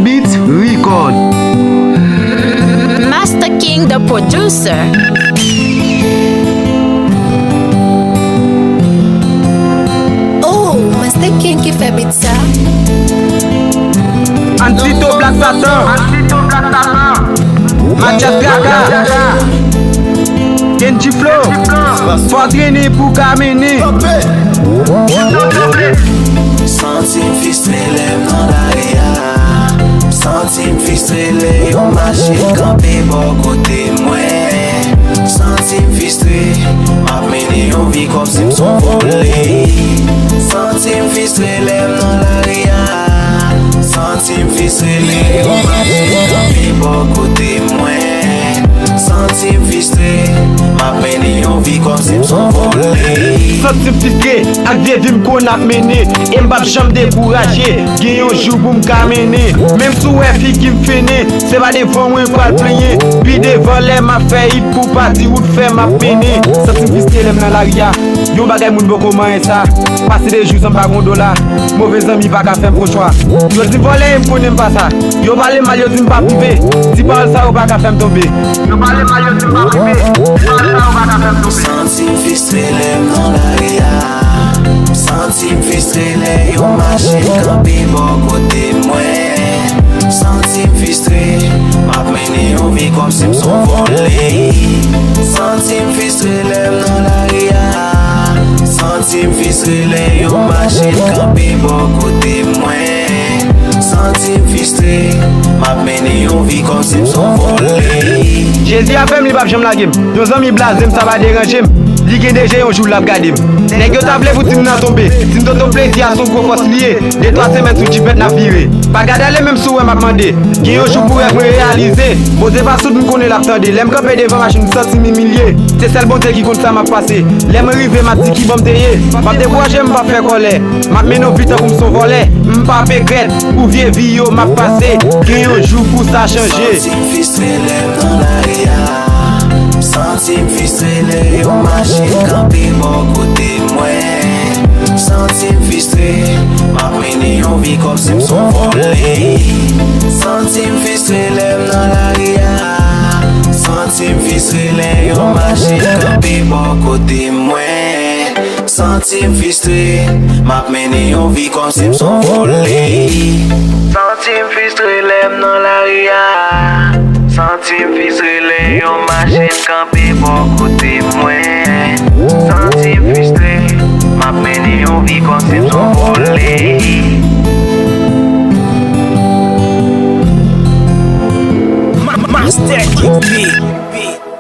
Beats Record. Master King, the producer. Oh, Master King qui fait beat ça. Antito Black Satan. Mathias Gaga. Kenji Flow. Faut traîner pour caminer. Centime fistrele nan la ria. Centime fistrele yon machine kampe bon kote mwen. Centime fistre, map mene yon vi kom si mson vole. Centime fistrele nan la ria. Centime fistrele yon machine kampe bon kote mwen. Centime fistre, map mene yon vi kom si mson vole. Centime fistre, ak de vim kon ap mene. E mbap jam dekouraje, gen yon jou pou mkamene. Mem sou e fi ki mfene, se ba devan mwen kwa plenye. Pi devan lè ma fè hit pou pati ou fè ma pene. Centime fistre lèm nan la ria, yon bagay moun boko manye sa. Pase de jou san bagon dola, mauvais ami va ka fèm pro chwa. Yo di volè m konen pa sa, yo bale mal yo di mpa prive. Di parle sa ou pa ka fèm tombe. Yo bale mal yo di mpa prive, di parle sa ou pa ka fèm tombe. Centime fistre lèm nan la ria. Centime fistre lè yon machine kampe bon kote mwen. Centime fistre, map mene yon vi kom si mson vole. Centime fistre lèm nan la ria. Centime fistre lè yon machine kampe bon kote mwen. Centime fistre, map mene yon vi kom si mson vole. Jésus a fèm li bab jam la gem. Yon zan mi blazem, sa va deranjem. Li gen deje yon jou lap gadem. Nèg yo table pou tim nan tombe. Tim ton plezi a son gros force lié. De 3 semaines sou chipet na viré. Pa gade le même sou m'a demandé. Gen yon jou pour me réaliser. Pose pas sou m connaît la tande. Lem camper devant machine senti m'humilier. C'est celle bonté qui compte ça m'a passé. Lem rive ma ti qui bon teye. M'a décourager m'a faire colère. M'a menon vite comme son volet. M'pa pégrette ou vieux vie yo m'a passé. Gen yon jou pour ça changer. Centime fistre lèm nan la ria. Centime fistre lè yon machine kampe bon kote mwen. Centime fistre, map mene yon vi kom si mson vole. Centime fistre lèm nan la ria. Centime fistre lè yon machine kampe bon kote mwen. Centime fistre, map mene yon vi kom si mson vole. Centime fistre lèm nan la ria. Centime fistre lè yon machine kampe bon kote mwen. Centime fistre, map mene yon vi kom si mson vole. Master King beat.